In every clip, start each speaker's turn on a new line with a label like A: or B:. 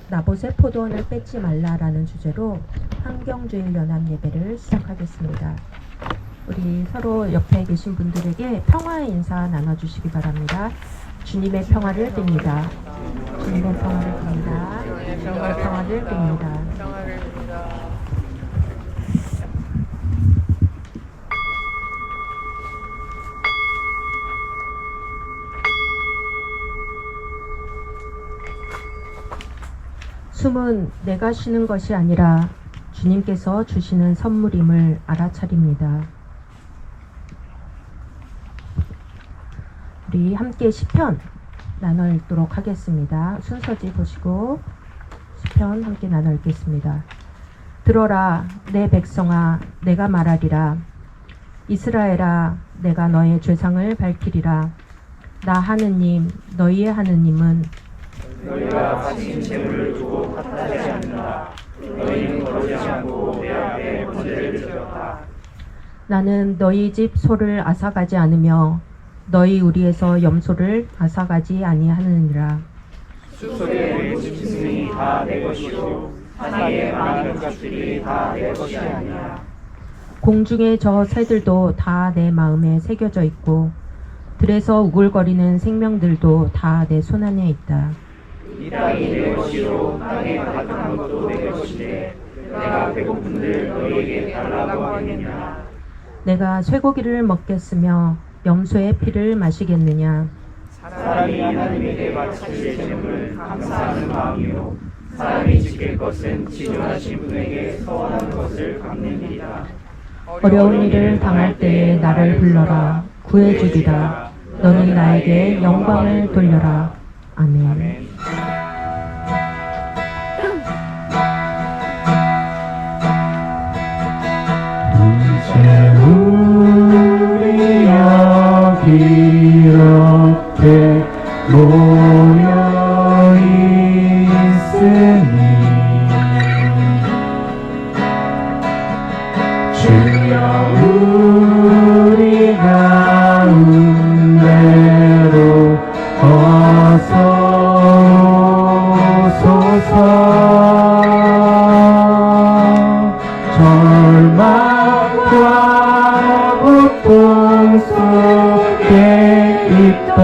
A: 나봇의 포도원을 뺏지 말라라는 주제로 환경주일 연합 예배를 시작하겠습니다. 우리 서로 옆에 계신 분들에게 평화의 인사 나눠주시기 바랍니다. 주님의 평화를 빕니다. 주님의 평화를 빕니다. 주님의 평화를 빕니다. 숨은 내가 쉬는 것이 아니라 주님께서 주시는 선물임을 알아차립니다. 우리 함께 시편 나눠 읽도록 하겠습니다. 순서지 보시고 시편 함께 나눠 읽겠습니다. 들어라 내 백성아 내가 말하리라. 이스라엘아 내가 너의 죄상을 밝히리라. 나 하느님 너희의 하느님은
B: 너희가 바친 재물을 두고 탓하지 않는다. 너희는 거르지 않고 내 앞에 번제를 드렸다.
A: 나는 너희 집 소를 앗아가지 않으며 너희 우리에서 염소를 앗아가지 아니하느니라.
B: 숲속의 모든 짐승이 다 내 것이요 산의 많은 가축이 다 내 것이 아니야.
A: 공중의 저 새들도 다 내 마음에 새겨져 있고 들에서 우글거리는 생명들도 다 내 손안에 있다.
B: 이 땅이 내 것이요 땅에 가득한 것도 내 것인데 내가 배고픈들 너희에게 달라고 하겠느냐.
A: 내가 쇠고기를 먹겠으며 염소의 피를 마시겠느냐.
B: 사람이 하나님에게 바칠 재물은 감사하는 마음이요 사람이 지킬 것은 지존하신 분에게 서원한 것을 갚는 일이다.
A: 어려운 일을 당할 때에 나를 불러라. 구해주리라. 너는 나에게 영광을 돌려라. 아멘.
C: 이제 우리 여기 이렇게 모여 있으니 주여 우리 가운데로 어서 오소서. 절망과 고통 속에 있던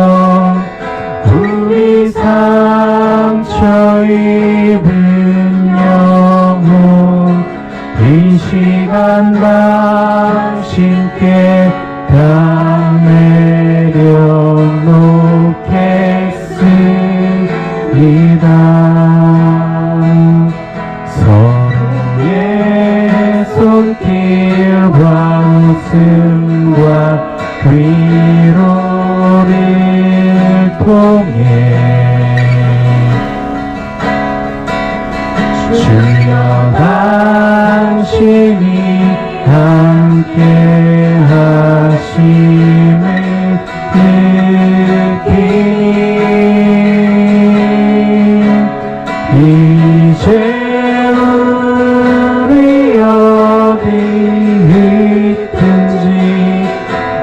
C: 우리 상처 입은 영혼 이 시간 당신께 다 내려놓겠습니다. 서로의 손길과 웃음과 위로를 통해 주여 당신이 함께 하심을 느끼니 이제 우리 어디 있든지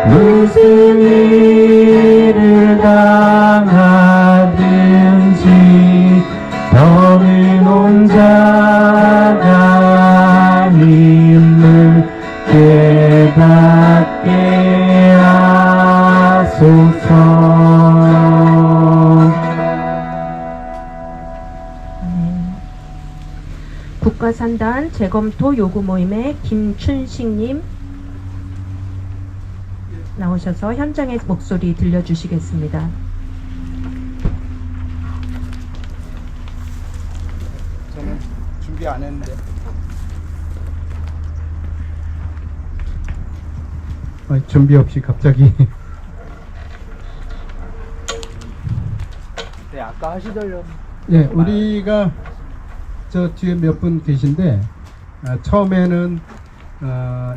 C: 무슨 일을 당하든지 너는 혼자가 아님을 깨닫게 하소서.
A: 국가산단 재검토 요구 모임의 김춘식님 나오셔서 현장의 목소리 들려주시겠습니다.
D: 저는 준비 안 했는데.
C: 준비 없이 갑자기
D: 네, 아까 하시더려.
C: 네, 우리가 저 뒤에 몇 분 계신데 처음에는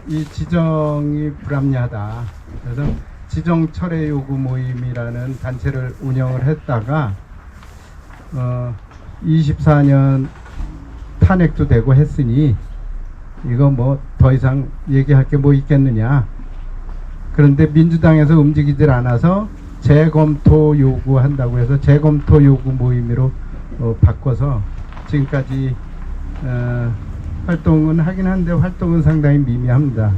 C: 이 지정이 불합리하다. 그래서 지정 철회 요구 모임이라는 단체를 운영을 했다가 24년 탄핵도 되고 했으니 이거 뭐 더 이상 얘기할 게 뭐 있겠느냐. 그런데 민주당에서 움직이질 않아서 재검토 요구한다고 해서 재검토 요구 모임으로 바꿔서 지금까지 활동은 하긴 한데 활동은 상당히 미미합니다.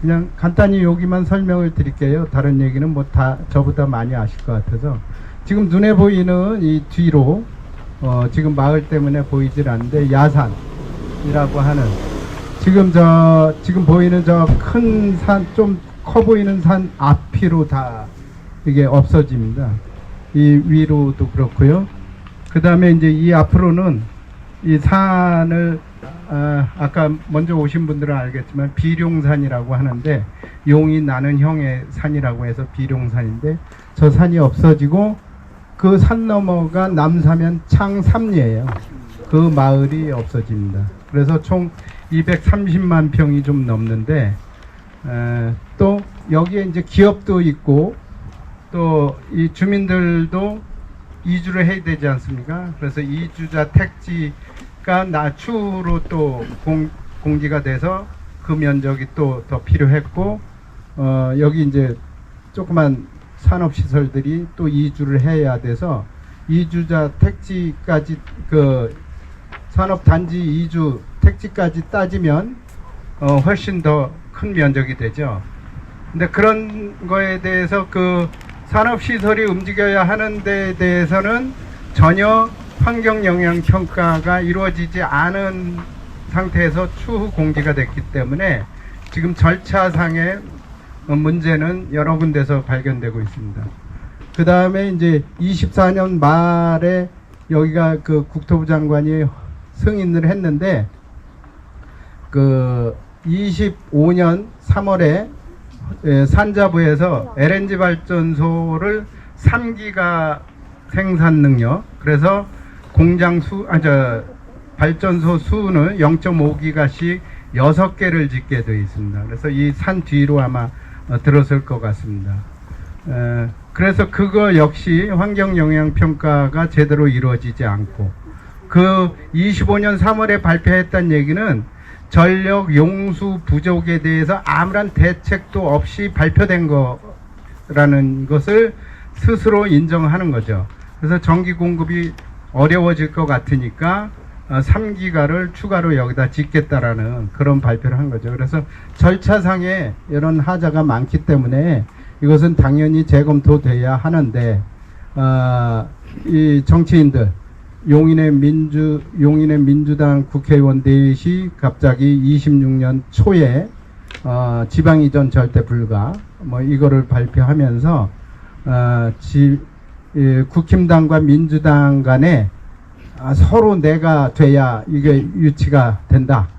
C: 그냥 간단히 여기만 설명을 드릴게요. 다른 얘기는 뭐 다 저보다 많이 아실 것 같아서. 지금 눈에 보이는 이 뒤로 지금 마을 때문에 보이질 않는데 야산이라고 하는 지금 보이는 저 큰 산, 좀 커 보이는 산 앞뒤로 다 이게 없어집니다. 이 위로도 그렇고요. 그 다음에 이제 이 앞으로는 이 산을 아까 먼저 오신 분들은 알겠지만 비룡산이라고 하는데 용이 나는 형의 산이라고 해서 비룡산인데 저 산이 없어지고 그 산 너머가 남사면 창삼리예요. 그 마을이 없어집니다. 그래서 총 230만 평이 좀 넘는데 또 여기에 이제 기업도 있고 또 이 주민들도 이주를 해야 되지 않습니까? 그래서 이주자 택지가 추후로 또 공지가 돼서 그 면적이 또 더 필요했고 여기 이제 조그만 산업시설들이 또 이주를 해야 돼서 이주자 택지까지 그 산업단지 이주 택지까지 따지면 훨씬 더 큰 면적이 되죠. 근데 그런 거에 대해서 그 산업시설이 움직여야 하는 데에 대해서는 전혀 환경영향평가가 이루어지지 않은 상태에서 추후 공지가 됐기 때문에 지금 절차상의 문제는 여러 군데서 발견되고 있습니다. 그 다음에 이제 24년 말에 여기가 그 국토부 장관이 승인을 했는데 그 25년 3월에 산자부에서 LNG 발전소를 3기가 생산 능력, 그래서 공장 발전소 수는 0.5기가씩 6개를 짓게 되어 있습니다. 그래서 이 산 뒤로 아마 들었을 것 같습니다. 그래서 그거 역시 환경영향평가가 제대로 이루어지지 않고 그 25년 3월에 발표했던 얘기는 전력 용수 부족에 대해서 아무런 대책도 없이 발표된 거라는 것을 스스로 인정하는 거죠. 그래서 전기 공급이 어려워질 것 같으니까 3기가를 추가로 여기다 짓겠다라는 그런 발표를 한 거죠. 그래서 절차상에 이런 하자가 많기 때문에 이것은 당연히 재검토돼야 하는데 이 정치인들 용인의 민주당 국회의원 넷이 갑자기 26년 초에 지방이전 절대 불가 뭐 이거를 발표하면서 국힘당과 민주당 간에 서로 내가 돼야 이게 유치가 된다.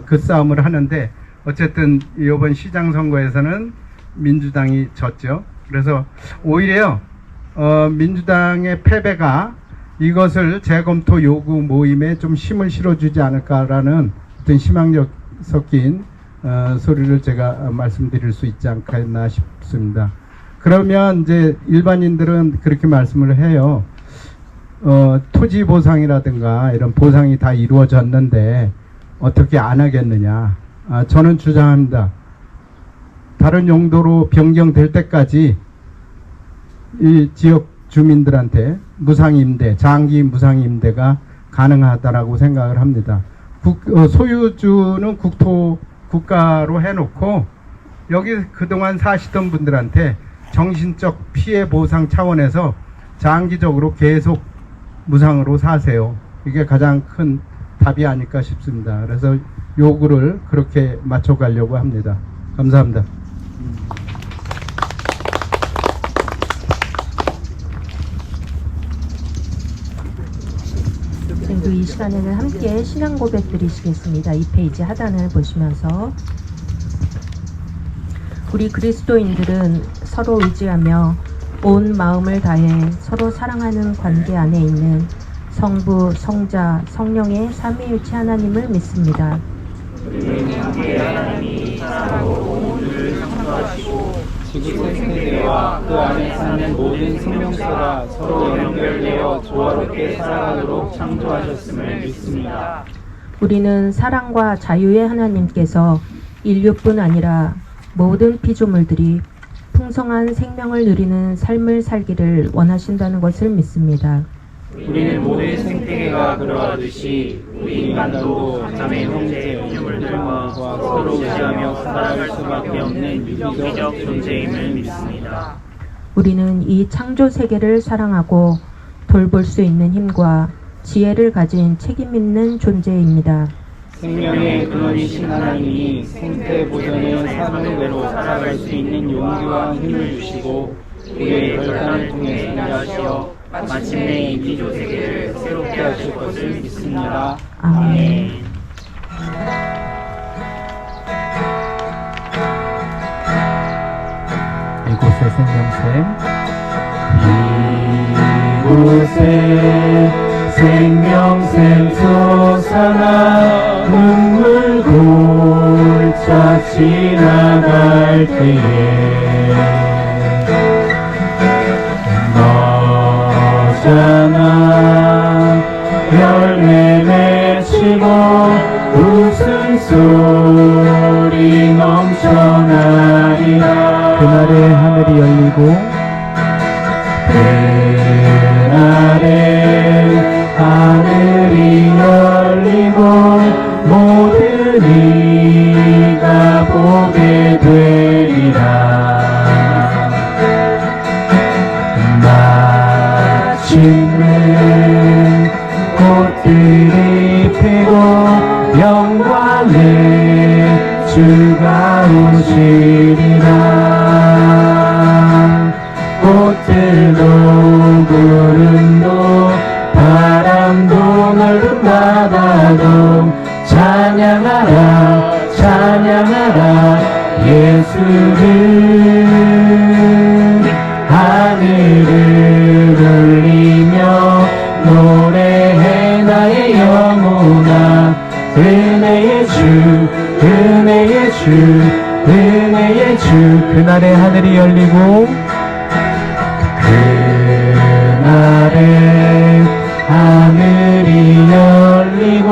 C: 그 싸움을 하는데 어쨌든 이번 시장 선거에서는 민주당이 졌죠. 그래서 오히려 민주당의 패배가 이것을 재검토 요구 모임에 좀 힘을 실어주지 않을까라는 어떤 희망력 섞인 소리를 제가 말씀드릴 수 있지 않겠나 싶습니다. 그러면 이제 일반인들은 그렇게 말씀을 해요. 토지 보상이라든가 이런 보상이 다 이루어졌는데 어떻게 안 하겠느냐. 저는 주장합니다. 다른 용도로 변경될 때까지 이 지역 주민들한테 무상임대, 장기 무상임대가 가능하다라고 생각을 합니다. 소유주는 국가로 해놓고 여기 그동안 사시던 분들한테 정신적 피해 보상 차원에서 장기적으로 계속 무상으로 사세요. 이게 가장 큰 답이 아닐까 싶습니다. 그래서 요구를 그렇게 맞춰가려고 합니다. 감사합니다.
A: 지금도 이 시간에는 함께 신앙 고백 드리시겠습니다. 2페이지 하단을 보시면서 우리 그리스도인들은 서로 의지하며 온 마음을 다해 서로 사랑하는 관계 안에 있는 성부, 성자, 성령의 삼위일체 하나님을 믿습니다.
B: 우리는 함께 하나님이 사랑으로 온 우리를 창조하시고 지구 생태계와 그 안에 사는 모든 생명체가 서로 연결되어 조화롭게 살아가도록 창조하셨음을 믿습니다.
A: 우리는 사랑과 자유의 하나님께서 인류뿐 아니라 모든 피조물들이 풍성한 생명을 누리는 삶을 살기를 원하신다는 것을 믿습니다.
B: 우리는 모든 생태계가 그러하듯이 우리 인간도 자매 형제 피조물들과 서로 의지하며 살아갈 수밖에 없는 유기적 존재임을 믿습니다.
A: 우리는 이 창조 세계를 사랑하고 돌볼 수 있는 힘과 지혜를 가진 책임 있는 존재입니다.
B: 생명의 근원이신 하나님이 생태 보존의 사명대로 살아갈 수 있는 용기와 힘을 주시고 우리의 결단을 통해 승리하시어 마침내 이 피조 세계를 새롭게 하실 것을 믿습니다.
A: 아멘.
C: 이곳의 생명샘
B: 이곳에 생명샘 솟아나 눈물 골짜 지나갈 때에 너잖아 열매 맺히고 웃음소리 넘쳐나리라.
C: 그날에 하늘이 열리고
B: 그날에 하늘이 열리고 모든 이가 보게 되리라. 마침내 꽃들이 피고 영광의 주가 오시리라. 꽃들도 구름도 바람도 넓은 바다도 찬양하라 찬양하라 예수를. 하늘을 울리며 노래해 나의 영혼아 은혜의 주 은혜의 주 은혜의 주.
C: 그날에 하늘이 열리고
B: 그날에 하늘이 열리고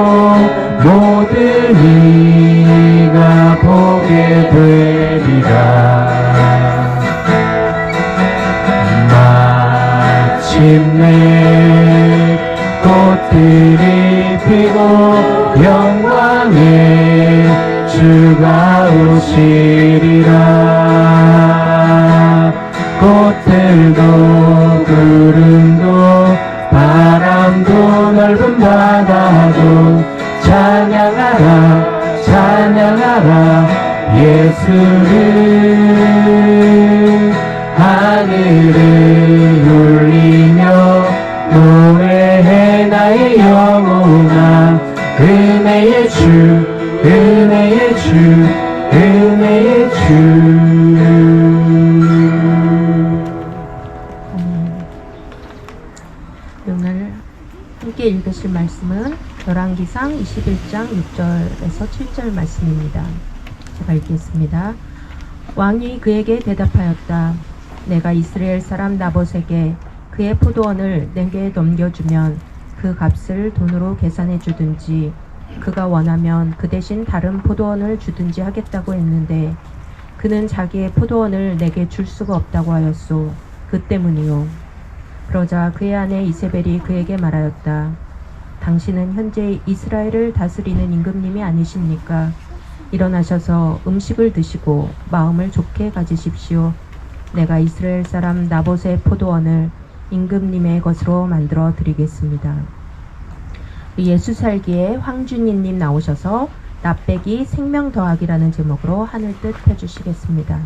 B: 모든 이가 보게 되리라. 마침내 꽃들이 피고 영광의 주가 오시리라. 꽃들도 구름도 바람도 넓은 바다도 찬양하라 찬양하라 예수를. 하늘을 울리며 노래해 나의 영혼아 은혜의 주 은혜의 주 은혜의 주.
A: 오늘 함께 읽으실 말씀은 열왕기상 21장 6절에서 7절 말씀입니다. 제가 읽겠습니다. 왕이 그에게 대답하였다. 내가 이스라엘 사람 나봇에게 그의 포도원을 내게 넘겨주면 그 값을 돈으로 계산해 주든지 그가 원하면 그 대신 다른 포도원을 주든지 하겠다고 했는데 그는 자기의 포도원을 내게 줄 수가 없다고 하였소. 그 때문이요. 그러자 그의 아내 이세벨이 그에게 말하였다. 당신은 현재 이스라엘을 다스리는 임금님이 아니십니까? 일어나셔서 음식을 드시고 마음을 좋게 가지십시오. 내가 이스라엘 사람 나봇의 포도원을 임금님의 것으로 만들어 드리겠습니다. 예수 살기에 황준희님 나오셔서 나 빼기 생명 더하기라는 제목으로 하늘 뜻 해주시겠습니다.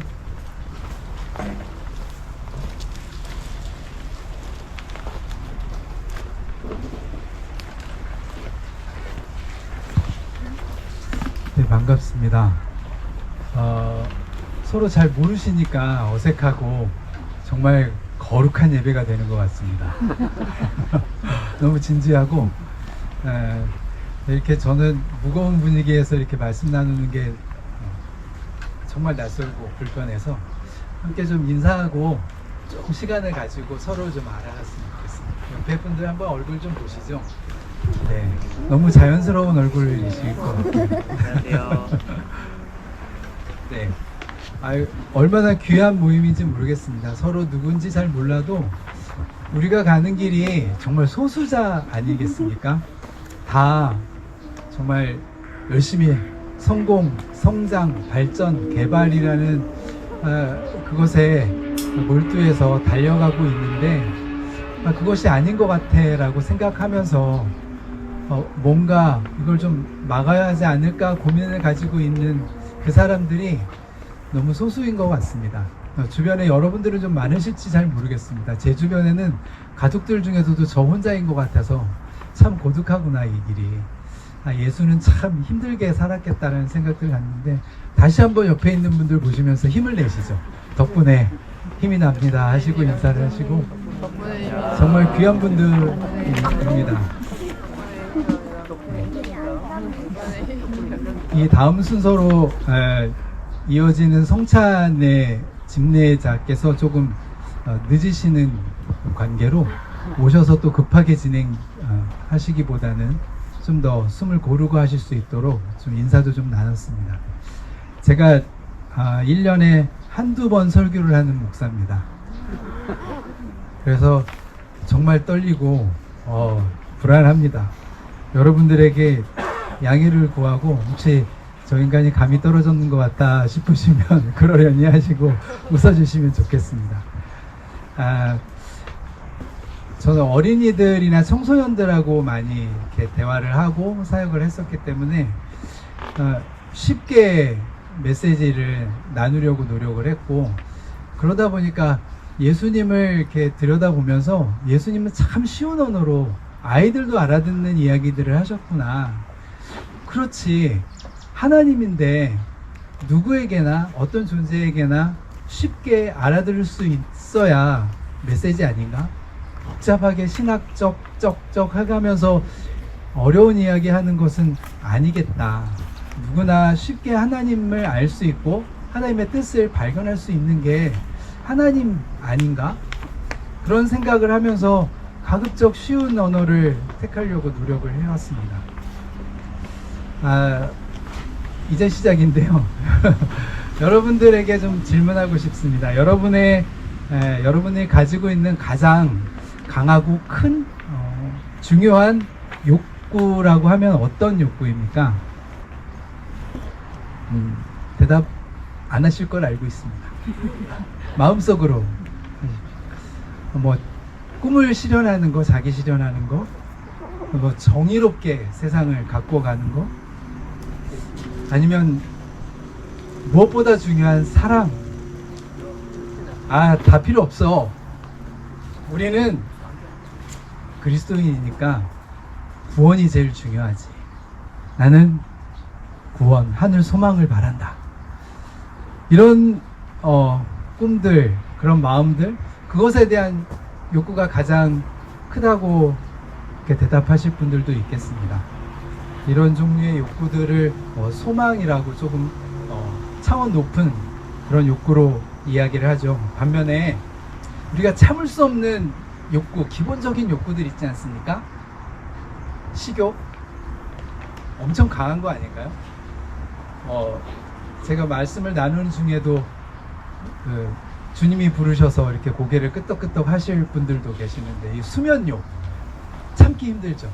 C: 네, 반갑습니다. 서로 잘 모르시니까 어색하고 정말 거룩한 예배가 되는 것 같습니다. 너무 진지하고 이렇게 저는 무거운 분위기에서 이렇게 말씀 나누는 게 정말 낯설고 불편해서 함께 좀 인사하고 조금 시간을 가지고 서로 좀 알아갔으면 좋겠습니다. 옆에 분들 한번 얼굴 좀 보시죠. 네, 너무 자연스러운 얼굴이실 것 같아요.
B: 안녕하세요.
C: 네, 얼마나 귀한 모임인지 모르겠습니다. 서로 누군지 잘 몰라도
E: 우리가 가는 길이 정말 소수자 아니겠습니까? 다 정말 열심히 성공, 성장, 발전, 개발이라는 그것에 몰두해서 달려가고 있는데 그것이 아닌 것 같아라고 생각하면서 뭔가 이걸 좀 막아야 하지 않을까 고민을 가지고 있는 그 사람들이 너무 소수인 것 같습니다. 주변에 여러분들은 좀 많으실지 잘 모르겠습니다. 제 주변에는 가족들 중에서도 저 혼자인 것 같아서 참 고독하구나, 이 길이. 예수는 참 힘들게 살았겠다는 생각들 갖는데, 다시 한번 옆에 있는 분들 보시면서 힘을 내시죠. 덕분에 힘이 납니다 하시고 인사를 하시고, 정말 귀한 분들입니다. 이 다음 순서로 이어지는 성찬의 집례자께서 조금 늦으시는 관계로 오셔서 또 급하게 진행하시기보다는 좀 더 숨을 고르고 하실 수 있도록 좀 인사도 좀 나눴습니다. 제가 1년에 한두 번 설교를 하는 목사입니다. 그래서 정말 떨리고 불안합니다. 여러분들에게 양해를 구하고, 혹시 저 인간이 감이 떨어졌는 것 같다 싶으시면 그러려니 하시고 웃어주시면 좋겠습니다. 저는 어린이들이나 청소년들하고 많이 이렇게 대화를 하고 사역을 했었기 때문에 쉽게 메시지를 나누려고 노력을 했고, 그러다 보니까 예수님을 이렇게 들여다보면서 예수님은 참 쉬운 언어로 아이들도 알아듣는 이야기들을 하셨구나. 그렇지, 하나님인데 누구에게나 어떤 존재에게나 쉽게 알아들을 수 있어야 메시지 아닌가? 복잡하게 신학적 쩍쩍 해가면서 어려운 이야기 하는 것은 아니겠다. 누구나 쉽게 하나님을 알 수 있고 하나님의 뜻을 발견할 수 있는 게 하나님 아닌가? 그런 생각을 하면서 가급적 쉬운 언어를 택하려고 노력을 해왔습니다. 이제 시작인데요. 여러분들에게 좀 질문하고 싶습니다. 여러분이 가지고 있는 가장 강하고 큰 중요한 욕구라고 하면 어떤 욕구입니까? 대답 안 하실 걸 알고 있습니다. 마음속으로 뭐 꿈을 실현하는 거, 자기 실현하는 거, 뭐 정의롭게 세상을 갖고 가는 거, 아니면 무엇보다 중요한 사랑. 다 필요 없어. 우리는 그리스도인이니까 구원이 제일 중요하지. 나는 구원, 하늘 소망을 바란다. 이런 꿈들, 그런 마음들, 그것에 대한 욕구가 가장 크다고 이렇게 대답하실 분들도 있겠습니다. 이런 종류의 욕구들을 소망이라고 조금 차원 높은 그런 욕구로 이야기를 하죠. 반면에 우리가 참을 수 없는 욕구, 기본적인 욕구들 있지 않습니까? 식욕 엄청 강한 거 아닐까요? 제가 말씀을 나누는 중에도 주님이 부르셔서 이렇게 고개를 끄덕끄덕 하실 분들도 계시는데, 이 수면욕 참기 힘들죠.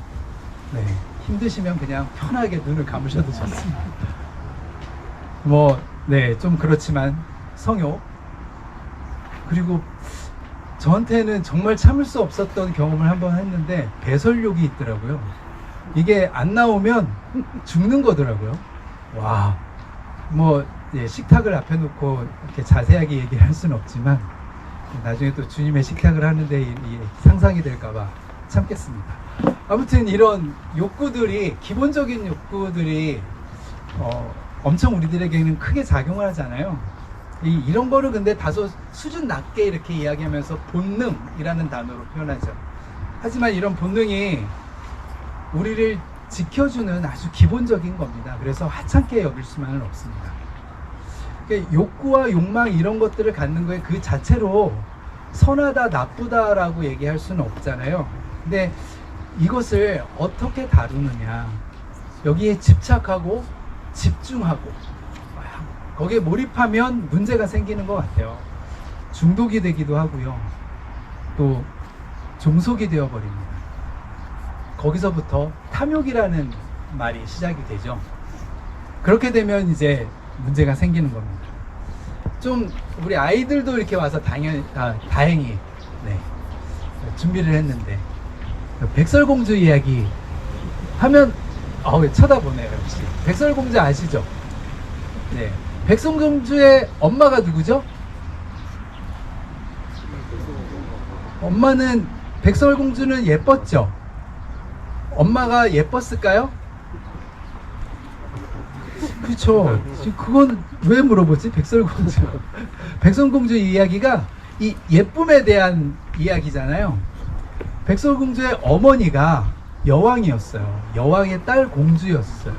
E: 네, 힘드시면 그냥 편하게 눈을 감으셔도 좋습니다. 좀 그렇지만 성욕, 그리고 저한테는 정말 참을 수 없었던 경험을 한번 했는데, 배설욕이 있더라고요. 이게 안 나오면 죽는 거더라고요. 와, 식탁을 앞에 놓고 이렇게 자세하게 얘기를 할 수는 없지만, 나중에 또 주님의 식탁을 하는데 이 상상이 될까봐 참겠습니다. 아무튼 이런 욕구들이, 기본적인 욕구들이 엄청 우리들에게는 크게 작용을 하잖아요. 이런 거를 근데 다소 수준 낮게 이렇게 이야기하면서 본능이라는 단어로 표현하죠. 하지만 이런 본능이 우리를 지켜주는 아주 기본적인 겁니다. 그래서 하찮게 여길 수만은 없습니다. 그러니까 욕구와 욕망, 이런 것들을 갖는 거에 그 자체로 선하다, 나쁘다라고 얘기할 수는 없잖아요. 근데 이것을 어떻게 다루느냐, 여기에 집착하고 집중하고 거기에 몰입하면 문제가 생기는 것 같아요. 중독이 되기도 하고요. 또 종속이 되어버립니다. 거기서부터 탐욕이라는 말이 시작이 되죠. 그렇게 되면 이제 문제가 생기는 겁니다. 좀 우리 아이들도 이렇게 와서 다행히 네, 준비를 했는데 백설공주 이야기 하면 왜 쳐다보네요. 역시 백설공주 아시죠? 네, 백설공주의 엄마가 누구죠? 엄마는 백설공주는 예뻤죠? 엄마가 예뻤을까요? 그렇죠. 지금 그건 왜 물어보지? 백설공주. 백설공주 이야기가 이 예쁨에 대한 이야기잖아요. 백설공주의 어머니가 여왕이었어요. 여왕의 딸 공주였어요.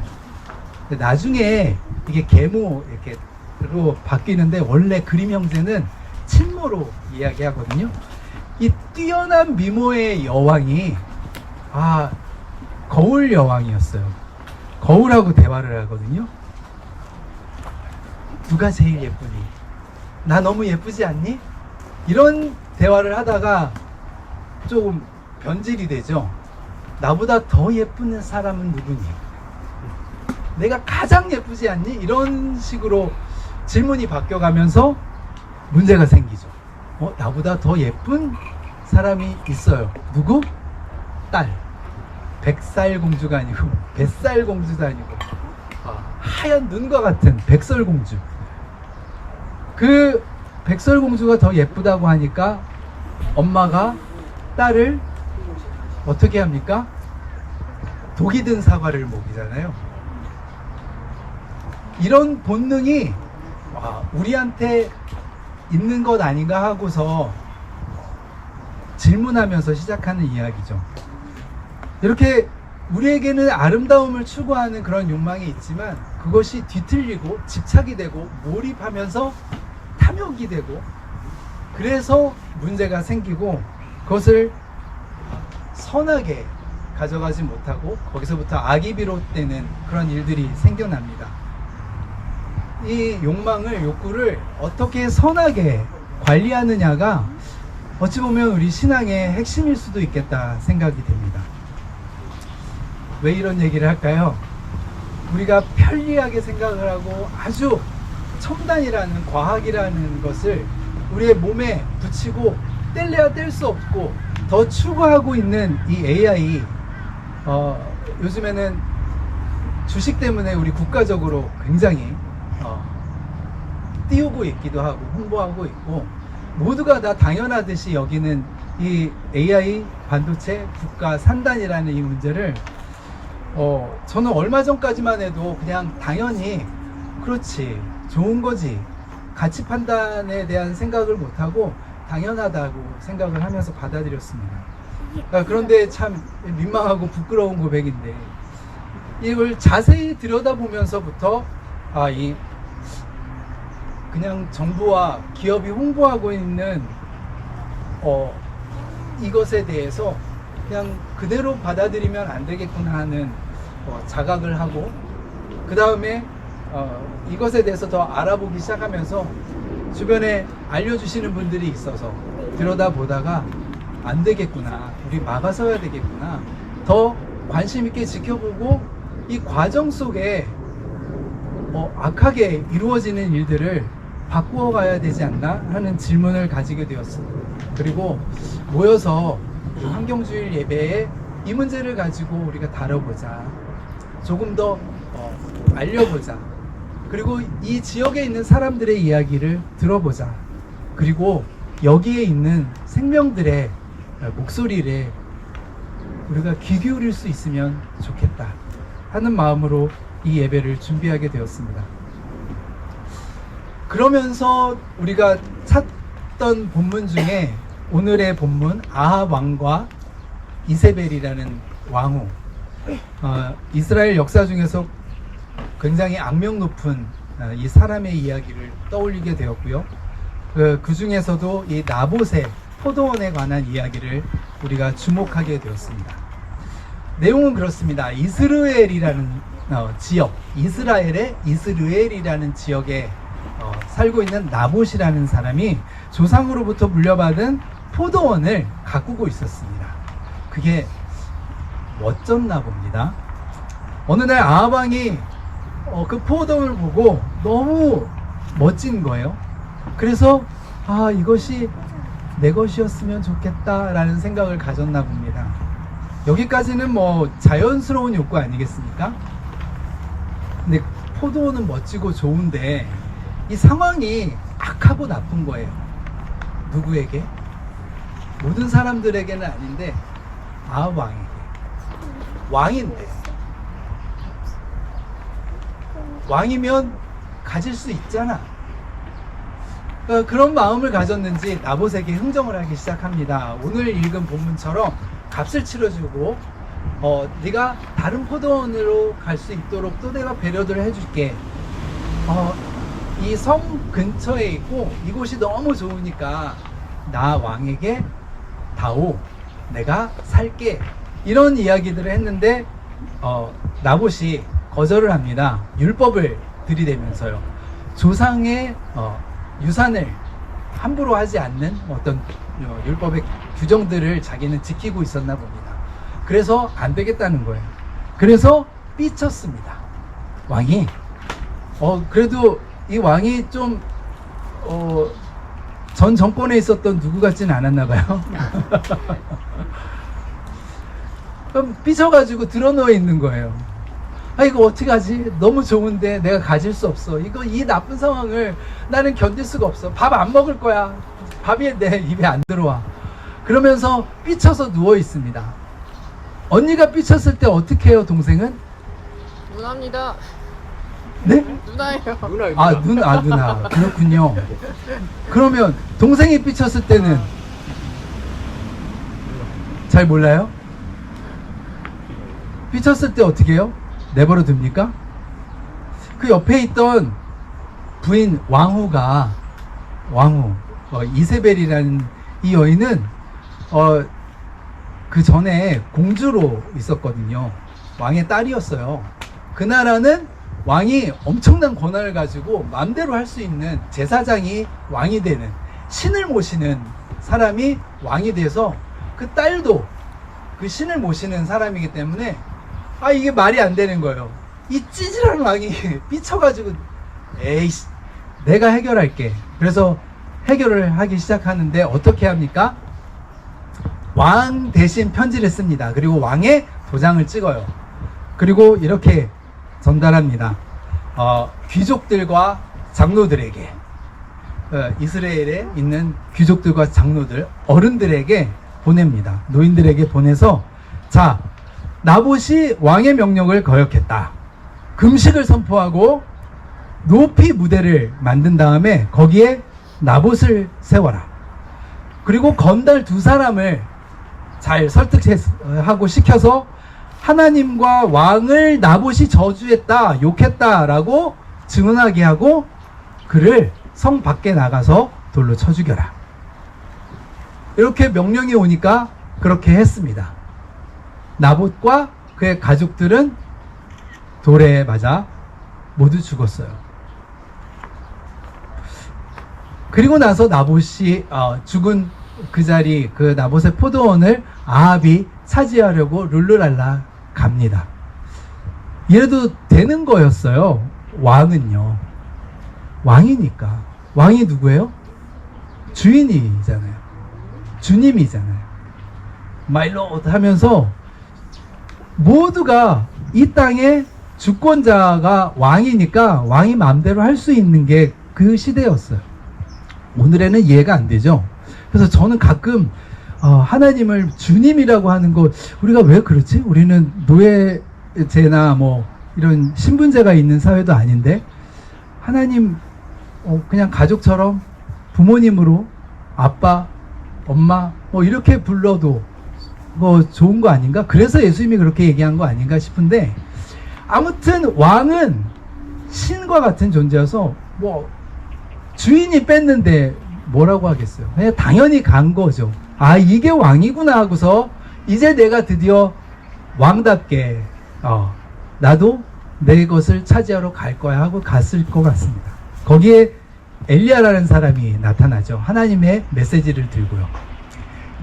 E: 근데 나중에 이게 계모 이렇게로 바뀌는데 원래 그림 형제는 친모로 이야기하거든요. 이 뛰어난 미모의 여왕이 거울 여왕이었어요. 거울하고 대화를 하거든요. 누가 제일 예쁘니? 나 너무 예쁘지 않니? 이런 대화를 하다가 조금 변질이 되죠. 나보다 더 예쁜 사람은 누구니? 내가 가장 예쁘지 않니? 이런 식으로 질문이 바뀌어가면서 문제가 생기죠. 나보다 더 예쁜 사람이 있어요. 누구? 딸. 백살공주가 아니고 뱃살공주도 아니고 하얀 눈과 같은 백설공주. 그 백설공주가 더 예쁘다고 하니까 엄마가 딸을 어떻게 합니까? 독이 든 사과를 먹이잖아요. 이런 본능이 우리한테 있는 것 아닌가 하고서 질문하면서 시작하는 이야기죠. 이렇게 우리에게는 아름다움을 추구하는 그런 욕망이 있지만 그것이 뒤틀리고 집착이 되고 몰입하면서 탐욕이 되고 그래서 문제가 생기고 그것을 선하게 가져가지 못하고 거기서부터 악이 비롯되는 그런 일들이 생겨납니다. 이 욕구를 어떻게 선하게 관리하느냐가 어찌 보면 우리 신앙의 핵심일 수도 있겠다 생각이 됩니다. 왜 이런 얘기를 할까요? 우리가 편리하게 생각을 하고 아주 첨단이라는 과학이라는 것을 우리의 몸에 붙이고 뗄래야 뗄 수 없고 더 추구하고 있는 이 AI, 요즘에는 주식 때문에 우리 국가적으로 굉장히 띄우고 있기도 하고 홍보하고 있고 모두가 다 당연하듯이 여기는 이 AI 반도체 국가 산단이라는 이 문제를 저는 얼마 전까지만 해도 그냥 당연히 그렇지 좋은 거지 가치 판단에 대한 생각을 못하고 당연하다고 생각을 하면서 받아들였습니다. 그런데 참 민망하고 부끄러운 고백인데 이걸 자세히 들여다보면서부터 그냥 정부와 기업이 홍보하고 있는 이것에 대해서 그냥 그대로 받아들이면 안 되겠구나 하는 자각을 하고 그 다음에 이것에 대해서 더 알아보기 시작하면서 주변에 알려주시는 분들이 있어서 들여다보다가 안 되겠구나, 우리 막아서야 되겠구나, 더 관심 있게 지켜보고 이 과정 속에 악하게 이루어지는 일들을 바꾸어 가야 되지 않나 하는 질문을 가지게 되었습니다. 그리고 모여서 환경주일 예배에 이 문제를 가지고 우리가 다뤄보자, 조금 더 알려보자, 그리고 이 지역에 있는 사람들의 이야기를 들어보자, 그리고 여기에 있는 생명들의 목소리를 우리가 귀 기울일 수 있으면 좋겠다 하는 마음으로 이 예배를 준비하게 되었습니다. 그러면서 우리가 찾던 본문 중에 오늘의 본문 아합 왕과 이세벨이라는 왕후, 이스라엘 역사 중에서 굉장히 악명 높은 이 사람의 이야기를 떠올리게 되었고요. 그 중에서도 이 나봇의 포도원에 관한 이야기를 우리가 주목하게 되었습니다. 내용은 그렇습니다. 이스르엘이라는 지역, 이스라엘의 이스르엘이라는 지역에 살고 있는 나봇이라는 사람이 조상으로부터 물려받은 포도원을 가꾸고 있었습니다. 그게 멋졌나 봅니다. 어느 날 아합왕이 그 포도원을 보고 너무 멋진 거예요. 그래서 이것이 내 것이었으면 좋겠다라는 생각을 가졌나 봅니다. 여기까지는 뭐 자연스러운 욕구 아니겠습니까? 근데 포도원은 멋지고 좋은데 이 상황이 악하고 나쁜 거예요. 누구에게? 모든 사람들에게는 아닌데 아합 왕에게. 왕인데 왕이면 가질 수 있잖아. 그런 마음을 가졌는지 나봇에게 흥정을 하기 시작합니다. 오늘 읽은 본문처럼 값을 치러주고 네가 다른 포도원으로 갈 수 있도록 또 내가 배려를 해줄게. 이 성 근처에 있고 이곳이 너무 좋으니까 나 왕에게 다오, 내가 살게. 이런 이야기들을 했는데 나봇이 거절을 합니다. 율법을 들이대면서요. 조상의 유산을 함부로 하지 않는 어떤 율법의 규정들을 자기는 지키고 있었나 봅니다. 그래서 안 되겠다는 거예요. 그래서 삐쳤습니다. 왕이. 그래도 이 왕이 좀 전 정권에 있었던 누구 같지는 않았나 봐요. 그럼 삐쳐가지고 드러누워 있는 거예요. 이거 어떡하지? 너무 좋은데 내가 가질 수 없어. 이 나쁜 상황을 나는 견딜 수가 없어. 밥 안 먹을 거야. 밥이 내 입에 안 들어와. 그러면서 삐쳐서 누워 있습니다. 언니가 삐쳤을 때 어떻게 해요, 동생은?
F: 누나입니다.
E: 네?
F: 누나예요.
E: 누나. 그렇군요. 그러면 동생이 삐쳤을 때는 잘 몰라요? 삐쳤을 때 어떻게 해요? 내버려 둡니까? 그 옆에 있던 부인 왕후 이세벨이라는 이 여인은 그 전에 공주로 있었거든요. 왕의 딸이었어요. 그 나라는 왕이 엄청난 권한을 가지고 마음대로 할 수 있는 제사장이 왕이 되는, 신을 모시는 사람이 왕이 돼서 그 딸도 그 신을 모시는 사람이기 때문에 이게 말이 안 되는 거예요. 이 찌질한 왕이 삐쳐가지고 에이씨 내가 해결할게. 그래서 해결을 하기 시작하는데 어떻게 합니까? 왕 대신 편지를 씁니다. 그리고 왕의 도장을 찍어요. 그리고 이렇게 전달합니다. 귀족들과 장로들에게, 이스라엘에 있는 귀족들과 장로들, 어른들에게 보냅니다. 노인들에게 보내서, 자, 나봇이 왕의 명령을 거역했다. 금식을 선포하고 높이 무대를 만든 다음에 거기에 나봇을 세워라. 그리고 건달 2사람을 잘 설득하고 시켜서 하나님과 왕을 나봇이 저주했다, 욕했다 라고 증언하게 하고 그를 성 밖에 나가서 돌로 쳐 죽여라. 이렇게 명령이 오니까 그렇게 했습니다. 나봇과 그의 가족들은 돌에 맞아 모두 죽었어요. 그리고 나서 나봇이 죽은 그 자리, 그 나봇의 포도원을 아합이 차지하려고 룰루랄라 갑니다. 이래도 되는 거였어요. 왕은요. 왕이니까. 왕이 누구예요? 주인이잖아요. 주님이잖아요. 마일로드 하면서 모두가 이 땅의 주권자가 왕이니까 왕이 마음대로 할 수 있는 게 그 시대였어요. 오늘에는 이해가 안 되죠. 그래서 저는 가끔 하나님을 주님이라고 하는 거 우리가 왜 그렇지? 우리는 노예제나 뭐 이런 신분제가 있는 사회도 아닌데 하나님 그냥 가족처럼 부모님으로 아빠, 엄마 뭐 이렇게 불러도 뭐 좋은 거 아닌가? 그래서 예수님이 그렇게 얘기한 거 아닌가 싶은데, 아무튼 왕은 신과 같은 존재여서 뭐 주인이 뺐는데 뭐라고 하겠어요. 그냥 당연히 간 거죠. 이게 왕이구나 하고서 이제 내가 드디어 왕답게 나도 내 것을 차지하러 갈 거야 하고 갔을 것 같습니다. 거기에 엘리야라는 사람이 나타나죠. 하나님의 메시지를 들고요.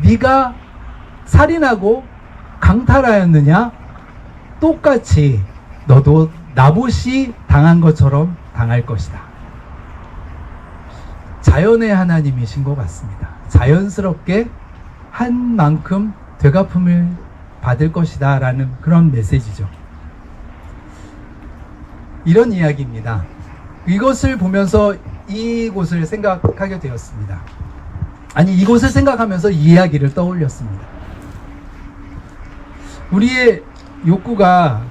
E: 네가 살인하고 강탈하였느냐? 똑같이 너도 나봇이 당한 것처럼 당할 것이다. 자연의 하나님이신 것 같습니다. 자연스럽게 한 만큼 되갚음을 받을 것이다 라는 그런 메시지죠. 이런 이야기입니다. 이것을 보면서 이곳을 생각하게 되었습니다. 아니, 이곳을 생각하면서 이 이야기를 떠올렸습니다. 우리의 욕구가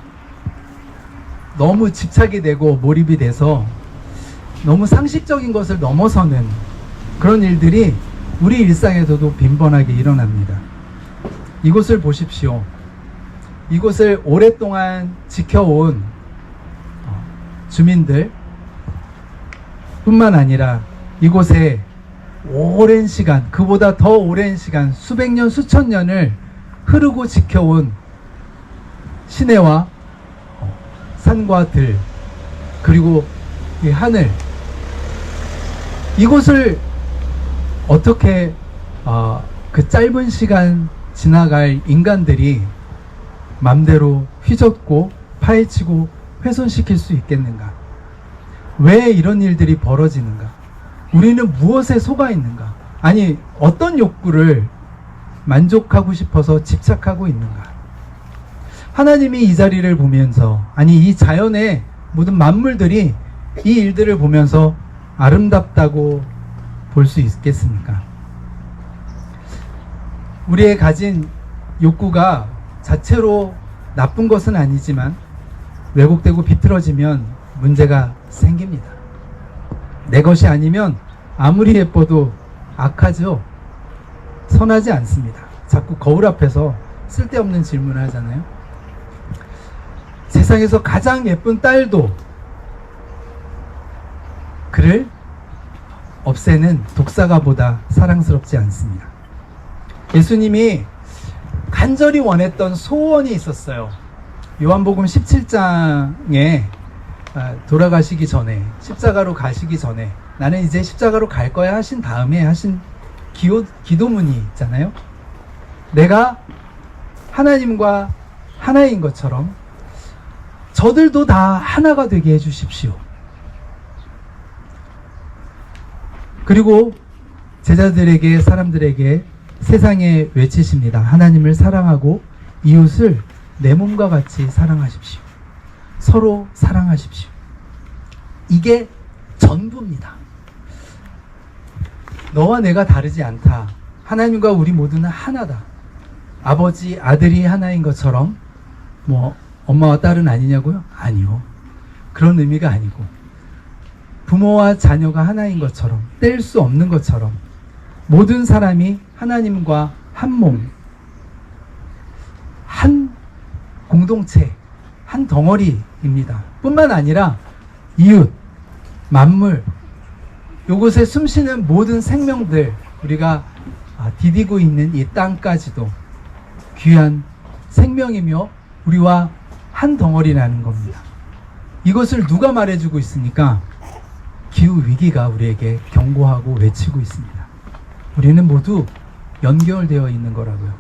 E: 너무 집착이 되고 몰입이 돼서 너무 상식적인 것을 넘어서는 그런 일들이 우리 일상에서도 빈번하게 일어납니다. 이곳을 보십시오. 이곳을 오랫동안 지켜온 주민들 뿐만 아니라 이곳에 오랜 시간, 그보다 더 오랜 시간, 수백 년, 수천 년을 흐르고 지켜온 시내와 산과 들, 그리고 이 하늘, 이곳을 어떻게 그 짧은 시간 지나갈 인간들이 맘대로 휘젓고 파헤치고 훼손시킬 수 있겠는가? 왜 이런 일들이 벌어지는가? 우리는 무엇에 속아 있는가? 아니, 어떤 욕구를 만족하고 싶어서 집착하고 있는가? 하나님이 이 자리를 보면서, 아니, 이 자연의 모든 만물들이 이 일들을 보면서 아름답다고 볼 수 있겠습니까? 우리의 가진 욕구가 자체로 나쁜 것은 아니지만 왜곡되고 비틀어지면 문제가 생깁니다. 내 것이 아니면 아무리 예뻐도 악하죠. 선하지 않습니다. 자꾸 거울 앞에서 쓸데없는 질문을 하잖아요. 세상에서 가장 예쁜 딸도 그를 없애는 독사가보다 사랑스럽지 않습니다. 예수님이 간절히 원했던 소원이 있었어요. 요한복음 17장에 돌아가시기 전에, 십자가로 가시기 전에, 나는 이제 십자가로 갈 거야 하신 다음에 하신 기도문이 있잖아요. 내가 하나님과 하나인 것처럼 저들도 다 하나가 되게 해주십시오. 그리고 제자들에게, 사람들에게 세상에 외치십니다. 하나님을 사랑하고 이웃을 내 몸과 같이 사랑하십시오. 서로 사랑하십시오. 이게 전부입니다. 너와 내가 다르지 않다. 하나님과 우리 모두는 하나다. 아버지, 아들이 하나인 것처럼 뭐 엄마와 딸은 아니냐고요? 아니요. 그런 의미가 아니고 부모와 자녀가 하나인 것처럼, 뗄 수 없는 것처럼 모든 사람이 하나님과 한 몸, 한 공동체, 한 덩어리입니다. 뿐만 아니라 이웃, 만물, 요곳에 숨쉬는 모든 생명들, 우리가 디디고 있는 이 땅까지도 귀한 생명이며 우리와 한 덩어리라는 겁니다. 이것을 누가 말해주고 있습니까? 기후위기가 우리에게 경고하고 외치고 있습니다. 우리는 모두 연결되어 있는 거라고요.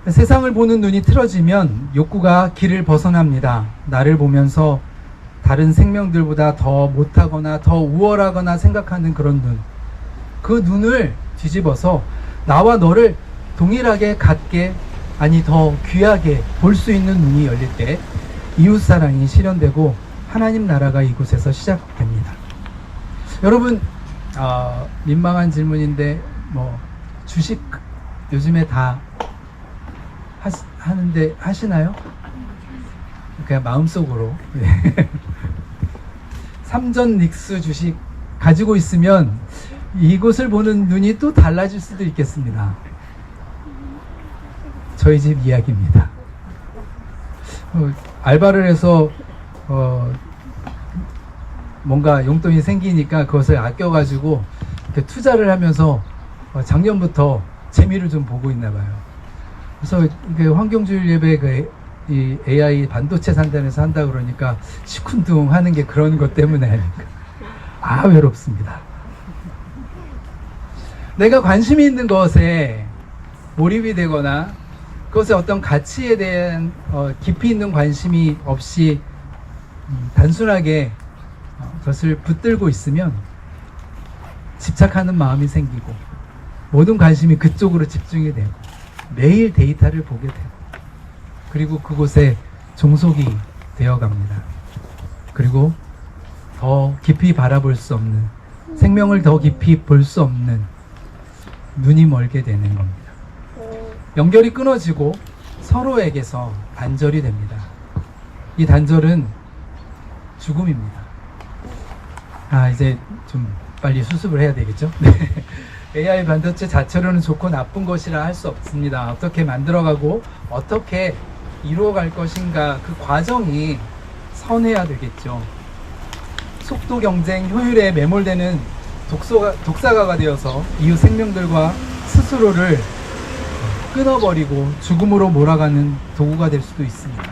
E: 세상을 보는 눈이 틀어지면 욕구가 길을 벗어납니다. 나를 보면서 다른 생명들보다 더 못하거나 더 우월하거나 생각하는 그런 눈, 그 눈을 뒤집어서 나와 너를 동일하게 같게, 아니 더 귀하게 볼 수 있는 눈이 열릴 때 이웃사랑이 실현되고 하나님 나라가 이곳에서 시작됩니다. 여러분, 민망한 질문인데 뭐 주식 요즘에 다 하는데 하시나요? 그냥 마음속으로. 네. 삼전 닉스 주식 가지고 있으면 이곳을 보는 눈이 또 달라질 수도 있겠습니다. 저희 집 이야기입니다. 알바를 해서 뭔가 용돈이 생기니까 그것을 아껴가지고 투자를 하면서 작년부터 재미를 좀 보고 있나 봐요. 그래서 환경주의 예배 이 AI 반도체 산단에서 한다 그러니까 시큰둥 하는 게 그런 것 때문에 아닐까. 외롭습니다. 내가 관심이 있는 것에 몰입이 되거나 그것의 어떤 가치에 대한 깊이 있는 관심이 없이 단순하게 그것을 붙들고 있으면 집착하는 마음이 생기고 모든 관심이 그쪽으로 집중이 되고 매일 데이터를 보게 되고 그리고 그곳에 종속이 되어갑니다. 그리고 더 깊이 바라볼 수 없는, 생명을 더 깊이 볼 수 없는 눈이 멀게 되는 겁니다. 연결이 끊어지고 서로에게서 단절이 됩니다. 이 단절은 죽음입니다. 이제 좀 빨리 수습을 해야 되겠죠? 네. AI 반도체 자체로는 좋고 나쁜 것이라 할 수 없습니다. 어떻게 만들어가고 어떻게 이루어갈 것인가, 그 과정이 선해야 되겠죠. 속도 경쟁, 효율에 매몰되는 독사가가 되어서 이웃 생명들과 스스로를 끊어버리고 죽음으로 몰아가는 도구가 될 수도 있습니다.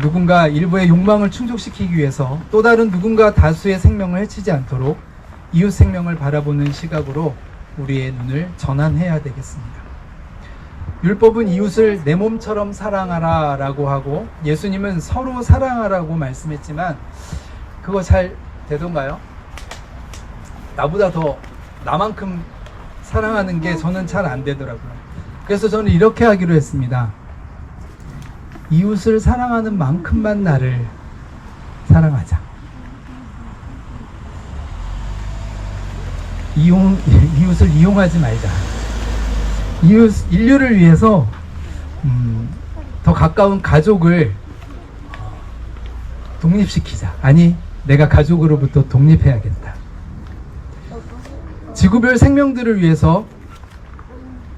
E: 누군가 일부의 욕망을 충족시키기 위해서 또 다른 누군가 다수의 생명을 해치지 않도록 이웃 생명을 바라보는 시각으로 우리의 눈을 전환해야 되겠습니다. 율법은 이웃을 내 몸처럼 사랑하라 라고 하고 예수님은 서로 사랑하라고 말씀했지만 그거 잘 되던가요? 나보다 더 나만큼 사랑하는 게 저는 잘 안 되더라고요. 그래서 저는 이렇게 하기로 했습니다. 이웃을 사랑하는 만큼만 나를 사랑하자. 이웃을 이용하지 말자. 인류를 위해서 더 가까운 가족을 독립시키자. 아니, 내가 가족으로부터 독립해야겠다. 지구별 생명들을 위해서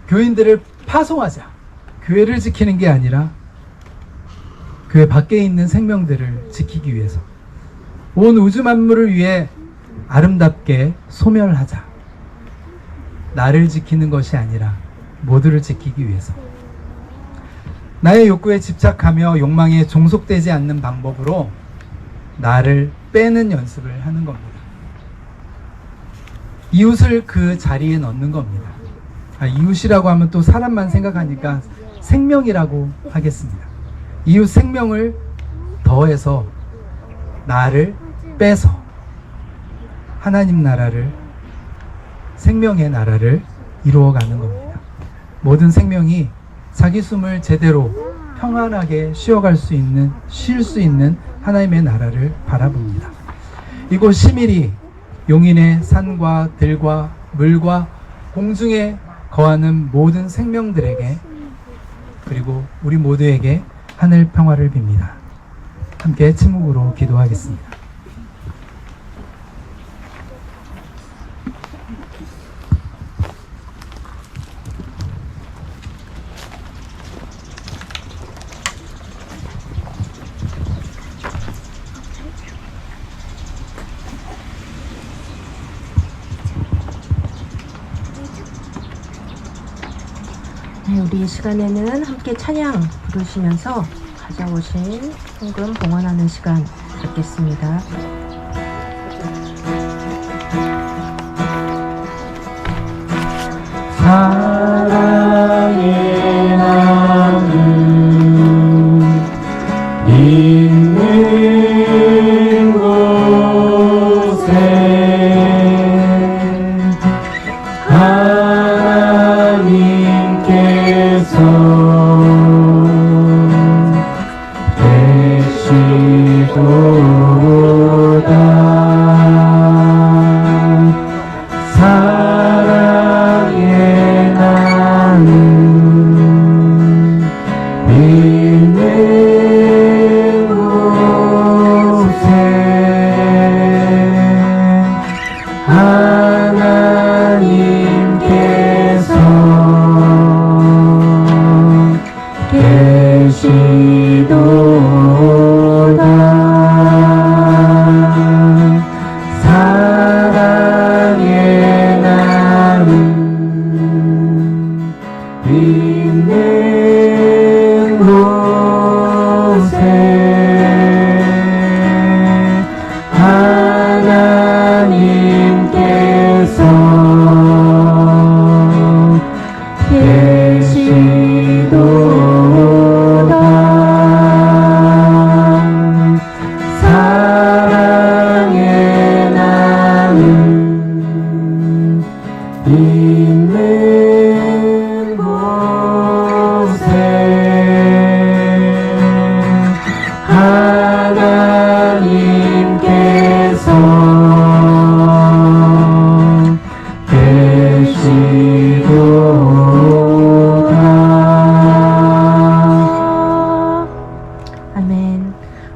E: 교인들을 파송하자. 교회를 지키는 게 아니라 교회 밖에 있는 생명들을 지키기 위해서 온 우주 만물을 위해 아름답게 소멸하자. 나를 지키는 것이 아니라 모두를 지키기 위해서. 나의 욕구에 집착하며 욕망에 종속되지 않는 방법으로 나를 빼는 연습을 하는 겁니다. 이웃을 그 자리에 넣는 겁니다. 이웃이라고 하면 또 사람만 생각하니까 생명이라고 하겠습니다. 이웃 생명을 더해서 나를 빼서 하나님 나라를, 생명의 나라를 이루어가는 겁니다. 모든 생명이 자기 숨을 제대로 평안하게 쉬어갈 수 있는, 쉴 수 있는 하나님의 나라를 바라봅니다. 이곳 시밀이 용인의 산과 들과 물과 공중에 거하는 모든 생명들에게 그리고 우리 모두에게 하늘 평화를 빕니다. 함께 침묵으로 기도하겠습니다.
A: 네, 우리 이 시간에는 함께 찬양 부르시면서 가져오신 헌금 봉헌하는 시간 갖겠습니다.
B: 사랑의 나무 있는 곳에 하나님께서 계시도다. 사랑의 나무 있는 곳에 하나님께서 계시도다. 사랑의 나무 있는 곳에 하나님께서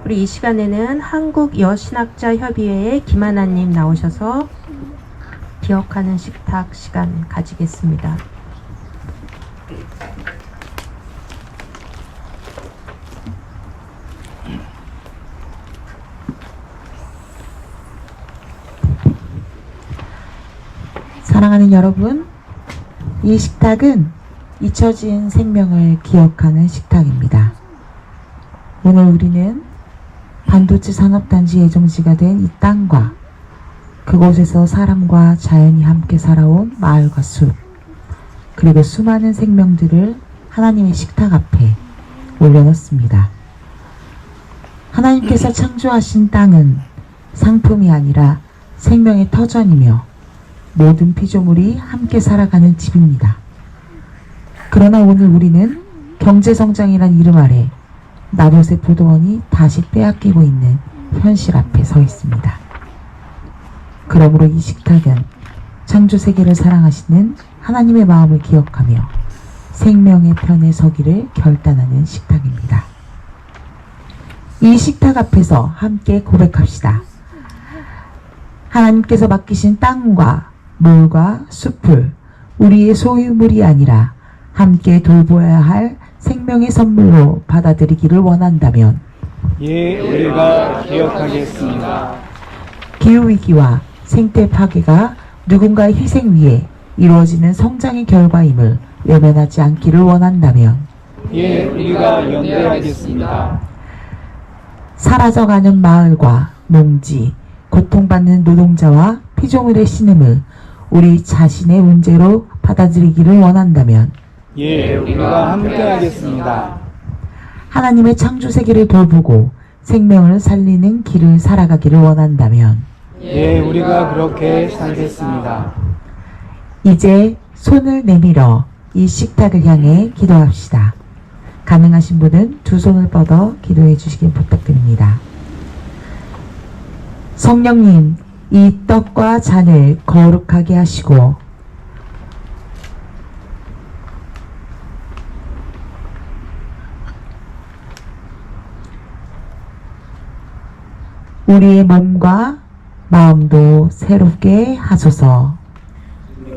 A: 우리 이 시간에는 한국여신학자협의회의 김하나님 나오셔서 기억하는 식탁 시간 가지겠습니다.
G: 사랑하는 여러분, 이 식탁은 잊혀진 생명을 기억하는 식탁입니다. 오늘 우리는 반도체 산업단지 예정지가 된 이 땅과 그곳에서 사람과 자연이 함께 살아온 마을과 숲, 그리고 수많은 생명들을 하나님의 식탁 앞에 올려놓습니다. 하나님께서 창조하신 땅은 상품이 아니라 생명의 터전이며 모든 피조물이 함께 살아가는 집입니다. 그러나 오늘 우리는 경제성장이란 이름 아래 나봇의 포도원이 다시 빼앗기고 있는 현실 앞에 서 있습니다. 그러므로 이 식탁은 창조세계를 사랑하시는 하나님의 마음을 기억하며 생명의 편에 서기를 결단하는 식탁입니다. 이 식탁 앞에서 함께 고백합시다. 하나님께서 맡기신 땅과 물과 숲을 우리의 소유물이 아니라 함께 돌보아야 할 생명의 선물로 받아들이기를 원한다면
B: 예, 우리가 기억하겠습니다.
G: 기후위기와 생태 파괴가 누군가의 희생 위에 이루어지는 성장의 결과임을 외면하지 않기를 원한다면
B: 예, 우리가 연대하겠습니다.
G: 사라져가는 마을과 농지, 고통받는 노동자와 피조물의 신음을 우리 자신의 문제로 받아들이기를 원한다면
B: 예, 우리가 함께하겠습니다.
G: 하나님의 창조세계를 돌보고 생명을 살리는 길을 살아가기를 원한다면
B: 예, 우리가 그렇게 살겠습니다.
G: 이제 손을 내밀어 이 식탁을 향해 기도합시다. 가능하신 분은 두 손을 뻗어 기도해 주시길 부탁드립니다. 성령님, 이 떡과 잔을 거룩하게 하시고 우리의 몸과 마음도 새롭게 하소서.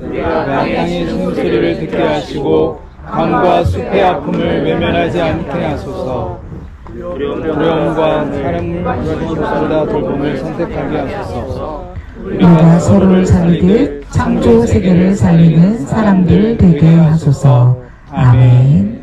B: 우리가 땅의 숨소리를 듣게 하시고 강과 숲의 아픔을 외면하지 않게 하소서. 두려움과 사람보다 돌봄을 선택하게 하소서.
G: 우리가 서로를 살리듯 창조 세계를 살리는 사람들 되게 하소서. 아멘.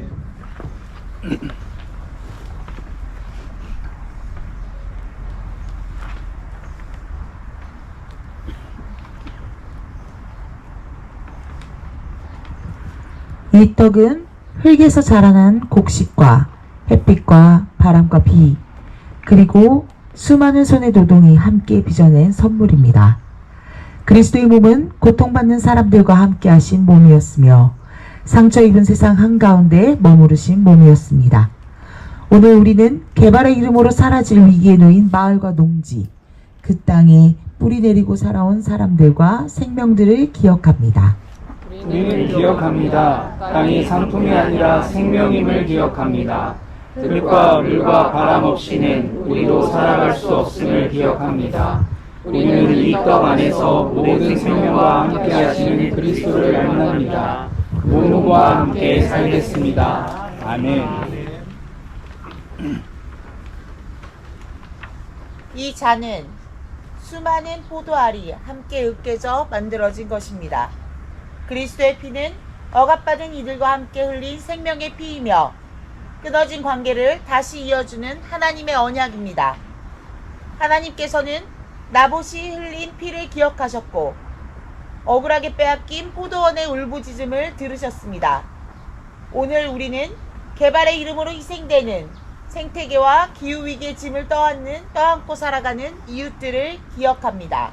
G: 이 떡은 흙에서 자라난 곡식과 햇빛과 바람과 비, 그리고 수많은 손의 노동이 함께 빚어낸 선물입니다. 그리스도의 몸은 고통받는 사람들과 함께 하신 몸이었으며 상처 입은 세상 한가운데 머무르신 몸이었습니다. 오늘 우리는 개발의 이름으로 사라질 위기에 놓인 마을과 농지, 그 땅에 뿌리 내리고 살아온 사람들과 생명들을 기억합니다.
B: 우리는 기억합니다. 땅이 상품이 아니라 생명임을 기억합니다. 들과 물과 바람 없이는 우리도 살아갈 수 없음을 기억합니다. 우리는 이 떡 안에서 모든 생명과 함께 하시는 그리스도를 만납니다. 몸과 함께 살겠습니다. 아멘.
H: 이 잔은 수많은 포도알이 함께 으깨져 만들어진 것입니다. 그리스도의 피는 억압받은 이들과 함께 흘린 생명의 피이며 끊어진 관계를 다시 이어주는 하나님의 언약입니다. 하나님께서는 나봇이 흘린 피를 기억하셨고 억울하게 빼앗긴 포도원의 울부짖음을 들으셨습니다. 오늘 우리는 개발의 이름으로 희생되는 생태계와 기후위기의 짐을 떠안고 살아가는 이웃들을 기억합니다.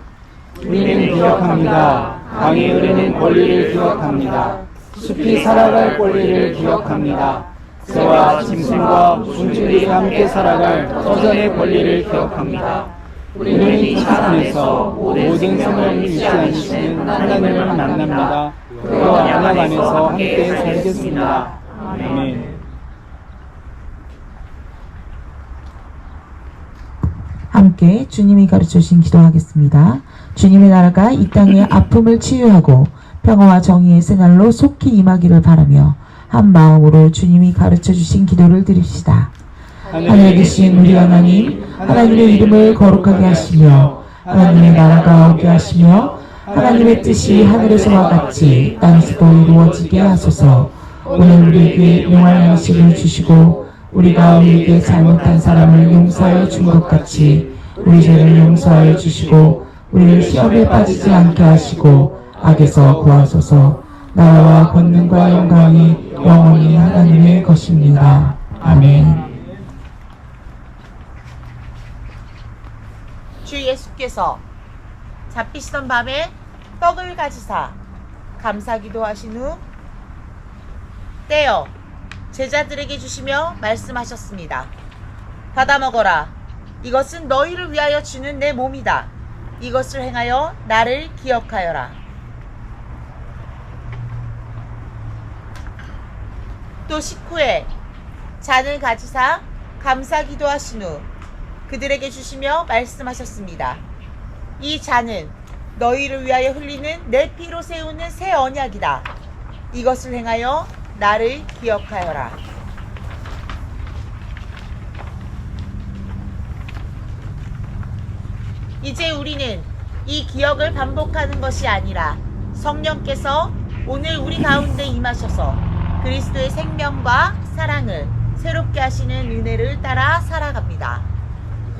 B: 우리는 기억합니다. 강이 흐르는 권리를 기억합니다. 숲이 살아갈 권리를 기억합니다. 새와 짐승과 분줄이 함께 살아갈 터전의 권리를 기억합니다. 우리는 이 차 안에서 모든 생명을 잃지 않으시는 하나님을 만납니다. 그와 언약 안에서 함께 살겠습니다. 아멘.
G: 함께 주님이 가르쳐 주신 기도하겠습니다. 주님의 나라가 이 땅의 아픔을 치유하고 평화와 정의의 새날로 속히 임하기를 바라며 한 마음으로 주님이 가르쳐 주신 기도를 드립시다. 하늘에 계신 우리 하나님, 하나님의 이름을 거룩하게 하시며 하나님의 나라가 오게 하시며 하나님의 뜻이 하늘에서와 같이 땅에서도 이루어지게 하소서. 오늘 우리에게 용할 양식을 주시고 우리가 우리에게 잘못한 사람을 용서해 준 것 같이 우리 죄를 용서해 주시고 우리를 시험에 빠지지 않게 하시고 악에서 구하소서. 나라와 권능과 영광이 영원히 하나님의 것입니다. 아멘.
H: 주 예수께서 잡히시던 밤에 떡을 가지사 감사기도 하신 후 떼어 제자들에게 주시며 말씀하셨습니다. 받아 먹어라. 이것은 너희를 위하여 주는 내 몸이다. 이것을 행하여 나를 기억하여라. 또 식후에 잔을 가지사 감사기도 하신 후 그들에게 주시며 말씀하셨습니다. 이 잔은 너희를 위하여 흘리는 내 피로 세우는 새 언약이다. 이것을 행하여 나를 기억하여라. 이제 우리는 이 기억을 반복하는 것이 아니라 성령께서 오늘 우리 가운데 임하셔서 그리스도의 생명과 사랑을 새롭게 하시는 은혜를 따라 살아갑니다.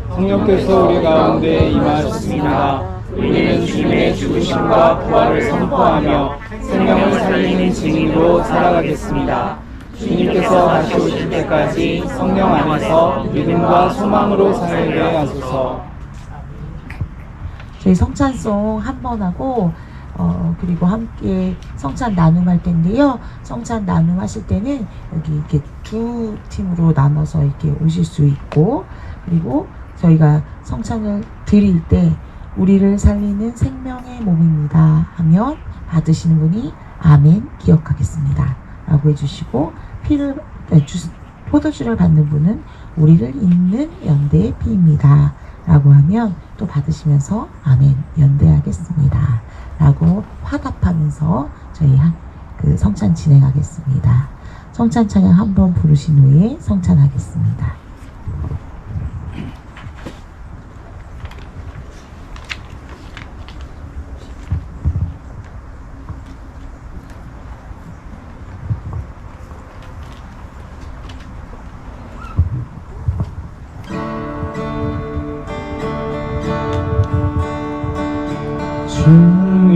B: 성령께서 우리 가운데 임하셨습니다. 우리는 주님의 죽으심과 부활을 선포하며 생명을 살리는 증인으로 살아가겠습니다. 주님께서 다시 오실 때까지 성령 안에서 믿음과 소망으로 살게 하소서.
G: 저희 성찬송 한 번 하고 그리고 함께 성찬 나눔할 텐데요. 성찬 나눔하실 때는 여기 이렇게 두 팀으로 나눠서 이렇게 오실 수 있고, 그리고 저희가 성찬을 드릴 때 우리를 살리는 생명의 몸입니다 하면 받으시는 분이 아멘 기억하겠습니다 라고 해주시고, 포도주를 받는 분은 우리를 잇는 연대의 피입니다 라고 하면 또 받으시면서 아멘 연대하겠습니다 라고 화답하면서 저희 그 성찬 진행하겠습니다. 성찬 찬양 한번 부르신 후에 성찬하겠습니다.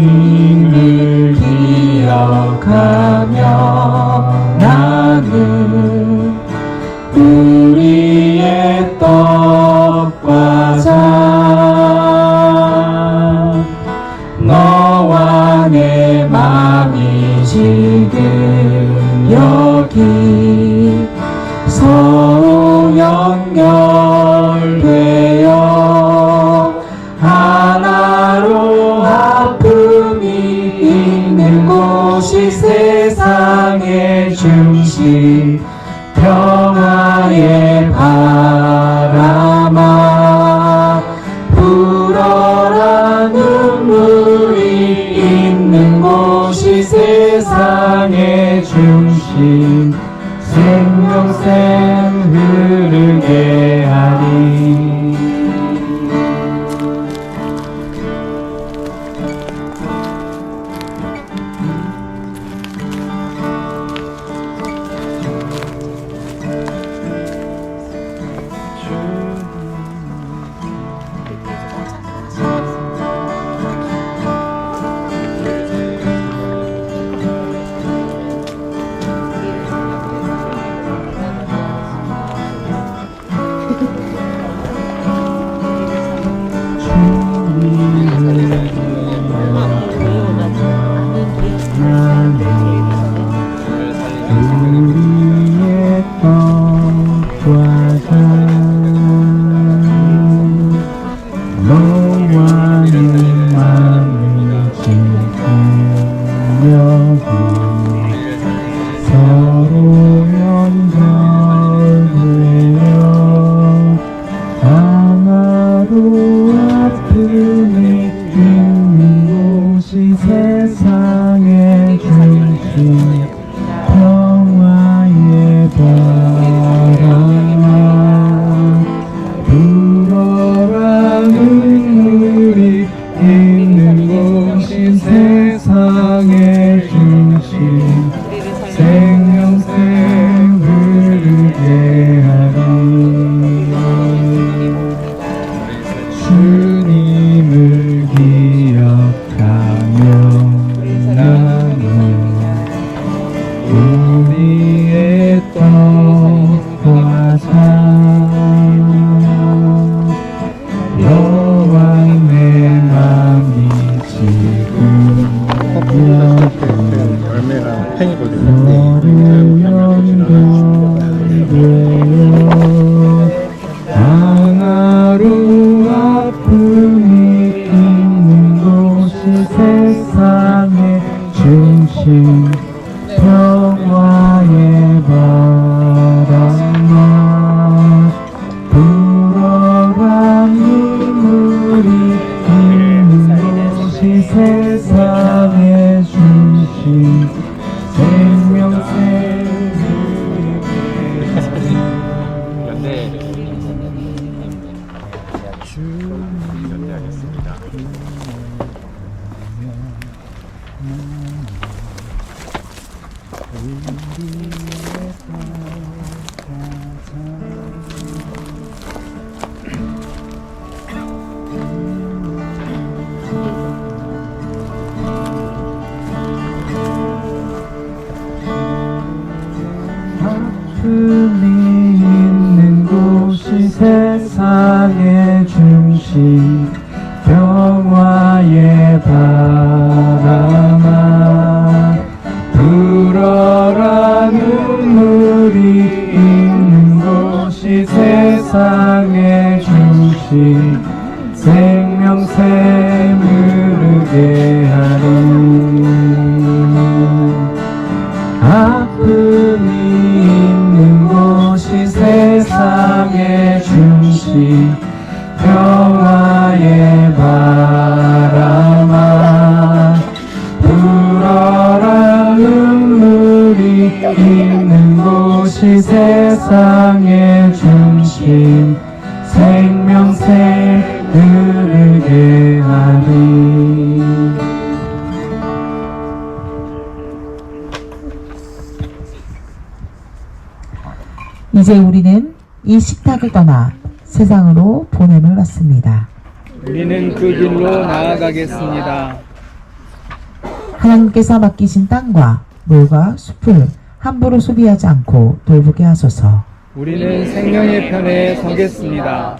B: 주님을 기억하며 나는 우리의 떡과 잔 너와 내 맘이 지금 여기 서로 연결되어 하나로 아픔이 있는 곳이 세상의 중심 평화의 바람아 불어라. 눈물이 있는 곳이 세상의 중심 생명샘 흐르게 하라. 세상의 중심 평화의 바람아 불어라 눈물이 있는 곳이 세상의 중심 생명샘 흐르게 하리 아픔이 있는 곳이 세상의 중심 평화의 바람아 불어라 눈물이 있는 곳이 세상의 중심 생명샘 흐르게 하리
G: 이제 우리는 이 식탁을 떠나 세상으로 보냄을 받습니다.
B: 우리는 그 길로 나아가겠습니다.
G: 하나님께서 맡기신 땅과 물과 숲을 함부로 소비하지 않고 돌보게 하소서.
B: 우리는 생명의 편에 서겠습니다.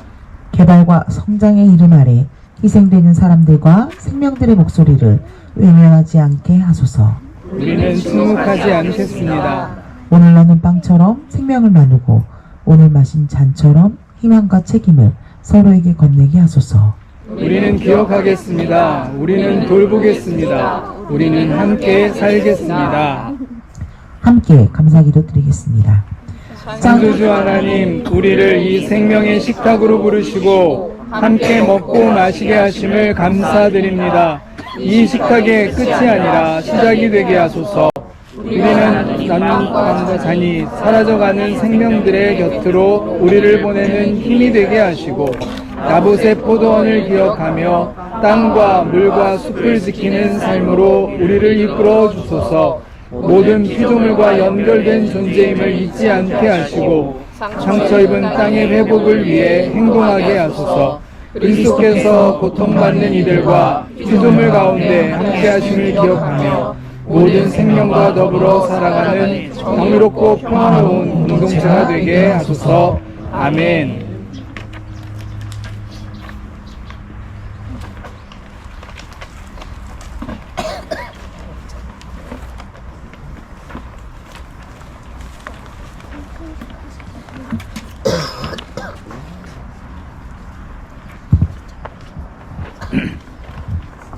G: 개발과 성장의 이름 아래 희생되는 사람들과 생명들의 목소리를 외면하지 않게 하소서.
B: 우리는 침묵하지 않겠습니다.
G: 오늘 나눈 빵처럼 생명을 나누고 오늘 마신 잔처럼 희망과 책임을 서로에게 건네게 하소서.
B: 우리는 기억하겠습니다. 우리는 돌보겠습니다. 우리는 함께 살겠습니다.
G: 함께 감사기도 드리겠습니다.
B: 창조주 하나님, 우리를 이 생명의 식탁으로 부르시고 함께 먹고 마시게 하심을 감사드립니다. 이 식탁의 끝이 아니라 시작이 되게 하소서. 우리는 남과 잔이 사라져가는 생명들의 곁으로 우리를 보내는 힘이 되게 하시고 나봇의 포도원을 기억하며 땅과 물과 숲을 지키는 삶으로 우리를 이끌어 주소서. 모든 피조물과 연결된 존재임을 잊지 않게 하시고 상처 입은 땅의 회복을 위해 행동하게 하소서. 그리스도께서 고통받는 이들과 피조물 가운데 함께 하심을 기억하며 모든 생명과 더불어 살아가는 정의롭고 평화로운 공동체가 되게 하소서. 아멘.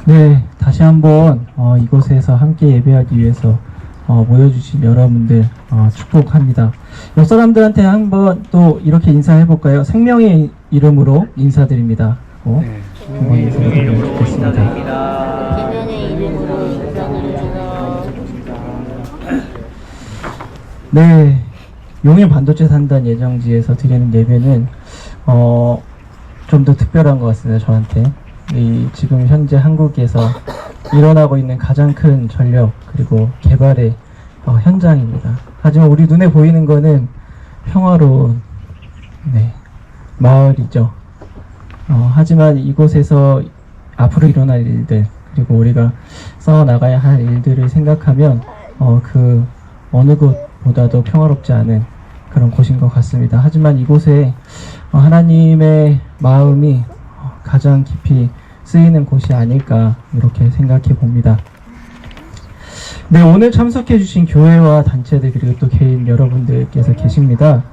I: 네, 다시 한번 이곳에서 함께 예배하기 위해서 모여주신 여러분들 축복합니다. 옆 사람들한테 한번 또 이렇게 인사해볼까요? 생명의 이름으로 인사드립니다. 한번 인사드리면 좋겠습니다.
F: 생명의 이름으로 인사드립니다.
I: 네, 용인 반도체 산단 예정지에서 드리는 예배는 좀 더 특별한 것 같습니다. 저한테. 지금 현재 한국에서 일어나고 있는 가장 큰 전력 그리고 개발의 현장입니다. 하지만 우리 눈에 보이는 거는 평화로운 마을이죠. 하지만 이곳에서 앞으로 일어날 일들 그리고 우리가 써나가야 할 일들을 생각하면 그 어느 곳보다도 평화롭지 않은 그런 곳인 것 같습니다. 하지만 이곳에 하나님의 마음이 가장 깊이 쓰이는 곳이 아닐까 이렇게 생각해 봅니다. 네, 오늘 참석해 주신 교회와 단체들 그리고 또 개인 여러분들께서 계십니다.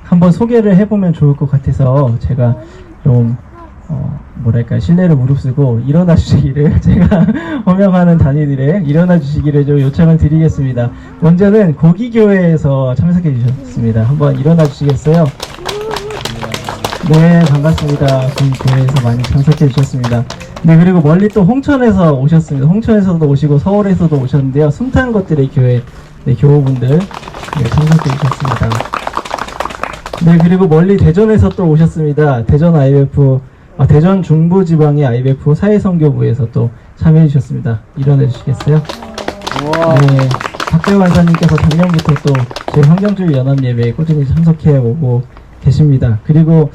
I: 한번 소개를 해보면 좋을 것 같아서 제가 좀 신뢰를 무릅쓰고 일어나 주시기를 제가 허명하는 단위들의 일어나 주시기를 좀 요청을 드리겠습니다. 먼저는 고기교회에서 참석해 주셨습니다. 한번 일어나 주시겠어요? 네, 반갑습니다. 고기교회에서 많이 참석해 주셨습니다. 네, 그리고 멀리 또 홍천에서 오셨습니다. 홍천에서도 오시고 서울에서도 오셨는데요. 숨탄 것들의 교회 교우분들 참석해 주셨습니다. 네, 그리고 멀리 대전에서 또 오셨습니다. 대전 IBF 대전 중부지방의 IBF 사회선교부에서 또 참여해 주셨습니다. 일어나 주시겠어요? 네, 박대호 간사님께서 작년부터 또 저희 환경주의 연합예배에 꾸준히 참석해 오고 계십니다. 그리고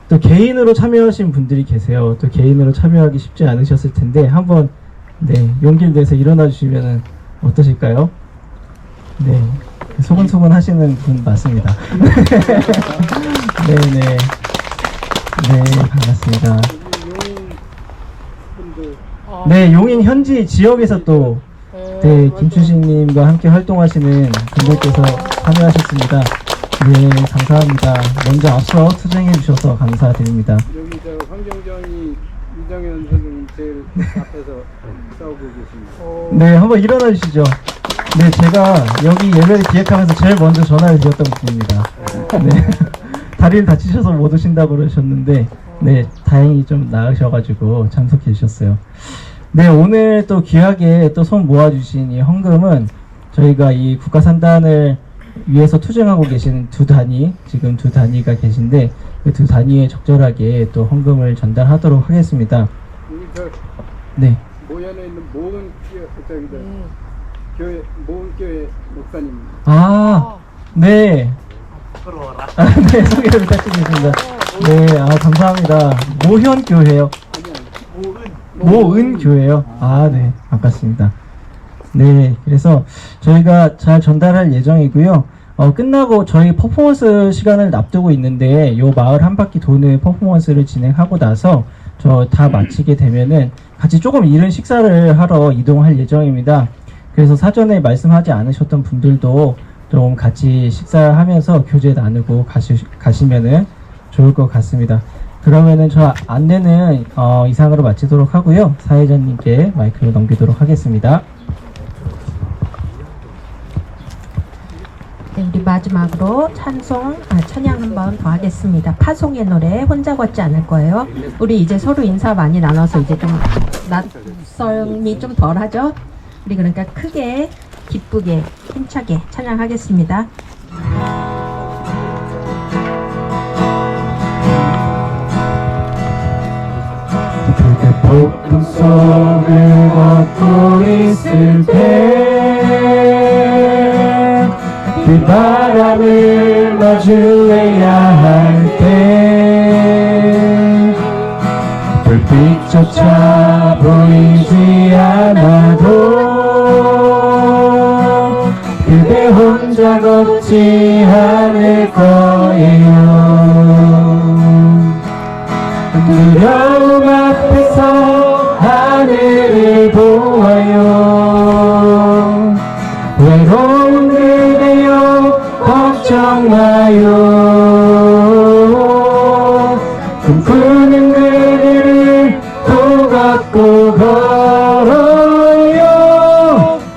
I: 또 개인으로 참여하신 분들이 계세요. 또 개인으로 참여하기 쉽지 않으셨을 텐데 한번 용기를 내서 일어나 주시면 어떠실까요? 네, 소근소근 하시는 분 맞습니다. 네네. 네, 반갑습니다. 네, 용인 현지 지역에서 또, 네, 김춘식님과 함께 활동하시는 분들께서 참여하셨습니다. 네, 감사합니다. 먼저 앞서 투쟁해 주셔서 감사드립니다.
C: 여기 저 환경정이 이정현 선생님 제일 앞에서 싸우고 계십니다.
I: 네, 한번 일어나 주시죠. 네, 제가 여기 예배를 기획하면서 제일 먼저 전화를 드렸던 분입니다. 네, 다리를 다치셔서 못 오신다고 그러셨는데, 네, 다행히 좀 나으셔가지고 참석해 주셨어요. 네, 오늘 또 귀하게 또 손 모아주신 이 헌금은 저희가 이 국가산단을 위해서 투쟁하고 계신 지금 두 단위가 계신데, 그 두 단위에 적절하게 또 헌금을 전달하도록 하겠습니다.
C: 여기 저
I: 네.
C: 모현에 있는 교회 모은교회 목사님.
I: 아, 네. 네, 소개를 부탁드리겠습니다. 네, 감사합니다. 모현교회요. 모은교회요. 네, 반갑습니다. 네, 그래서 저희가 잘 전달할 예정이고요. 끝나고 저희 퍼포먼스 시간을 앞두고 있는데, 요 마을 한 바퀴 도는 퍼포먼스를 진행하고 나서 저 다 마치게 되면은 같이 조금 이른 식사를 하러 이동할 예정입니다. 그래서 사전에 말씀하지 않으셨던 분들도 좀 같이 식사하면서 교제 나누고 가시면은 좋을 것 같습니다. 그러면은 저 안내는 이상으로 마치도록 하고요. 사회자님께 마이크를 넘기도록 하겠습니다.
A: 네, 우리 마지막으로 찬양 한번 더 하겠습니다. 파송의 노래 혼자 걷지 않을 거예요. 우리 이제 서로 인사 많이 나눠서 이제 좀 낯설미 좀 덜하죠? 우리 그러니까 크게 기쁘게 힘차게 찬양하겠습니다.
I: 폭풍 속을 걷고 있을 때 빗바람을 마주해야 할 때 불빛조차 보이지 않아도 그대 혼자 걷지 않을 거예요. 두려움 앞에서 하늘을 보아요. 외로운 그대여 걱정 마요. 꿈꾸는 그대를 또 갖고 걸어요.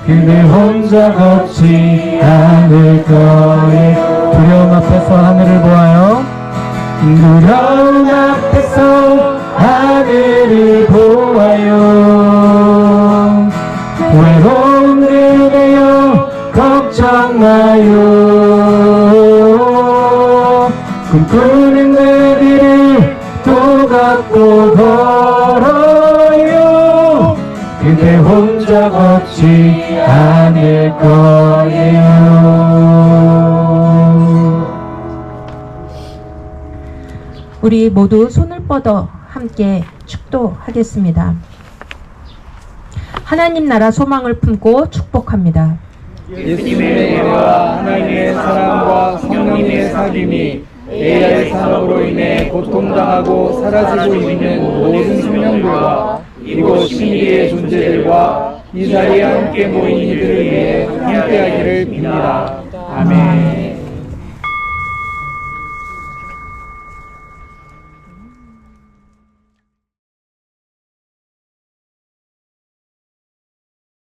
I: 그대 혼자 걷지 않을 거예요. 두려움 앞에서 하늘을 보아요. 두려움 앞에서 하늘을 보아요. 외로운 그대여 걱정 마요. 꿈꾸는 그대를 또 갖고 걸어요. 그대 혼자 걷지 않을 거예요.
A: 우리 모두 손을 뻗어 함께 축도하겠습니다. 하나님 나라 소망을 품고 축복합니다.
B: 예수님의 은혜와 하나님의 사랑과 성령님의 사귐이 AI 산업으로 인해 고통당하고 사라지고 있는 모든 생명들과 이곳 신비의 존재들과 이 자리에 함께 모인 이들을 위해 함께하기를 빕니다. 아멘.